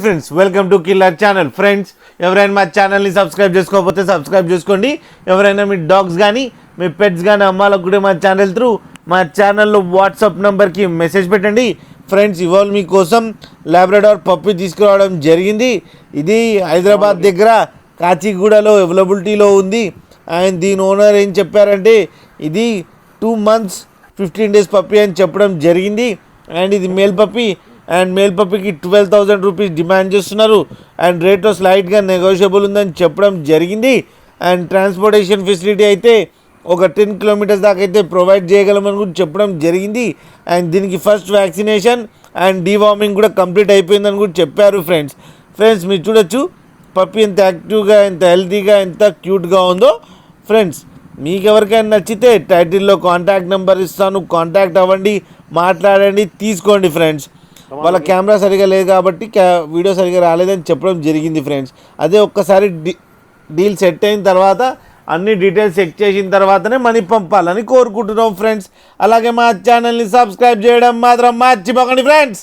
Friends welcome to killer channel. Friends ఎవరైనా మా ఛానల్ని సబ్స్క్రైబ్ చేసుకోకపోతే సబ్స్క్రైబ్ చేసుకోండి. ఎవరైనా మీ డాగ్స్ కానీ మీ పెట్స్ కానీ అమ్మాలనుకుంటే మా ఛానల్ త్రూ మా ఛానల్లో వాట్సాప్ నెంబర్కి మెసేజ్ పెట్టండి. ఫ్రెండ్స్ ఇవాళ మీకోసం లాబ్రడార్ పప్పి తీసుకురావడం జరిగింది. ఇది హైదరాబాద్ దగ్గర కాచిగూడలో అవైలబిలిటీలో ఉంది. అండ్ దీని ఓనర్ ఏం చెప్పారంటే ఇది 2 months 15 days పప్పి అని చెప్పడం జరిగింది. అండ్ ఇది మేల్ పప్పి అండ్ మేల్ పప్పికి 12,000 రూపీస్ డిమాండ్ చేస్తున్నారు. అండ్ రేట్ స్లైట్గా నెగోషియబుల్ ఉందని చెప్పడం జరిగింది. అండ్ ట్రాన్స్పోర్టేషన్ ఫెసిలిటీ అయితే ఒక 10 kilometers దాకా అయితే ప్రొవైడ్ చేయగలమని కూడా చెప్పడం జరిగింది. అండ్ దీనికి ఫస్ట్ వ్యాక్సినేషన్ అండ్ డీవార్మింగ్ కూడా కంప్లీట్ అయిపోయిందని కూడా చెప్పారు. ఫ్రెండ్స్ మీరు చూడొచ్చు పప్పి ఎంత యాక్టివ్గా, ఎంత హెల్తీగా, ఎంత క్యూట్గా ఉందో. ఫ్రెండ్స్ మీకు ఎవరికైనా నచ్చితే టైటిల్లో కాంటాక్ట్ నెంబర్ ఇస్తాను, కాంటాక్ట్ అవ్వండి, మాట్లాడండి, తీసుకోండి. ఫ్రెండ్స్ వాళ్ళ కెమెరా సరిగా లేదు కాబట్టి వీడియో సరిగా రాలేదని చెప్పడం జరిగింది. ఫ్రెండ్స్ అదే ఒక్కసారి డీల్ సెట్ అయిన తర్వాత అన్ని డీటెయిల్స్ చెక్ చేసిన తర్వాతనే మనీ పంపాలని కోరుకుంటున్నాం. ఫ్రెండ్స్ అలాగే మా ఛానల్ని సబ్స్క్రైబ్ చేయడం మాత్రం మర్చిపోకండి. ఫ్రెండ్స్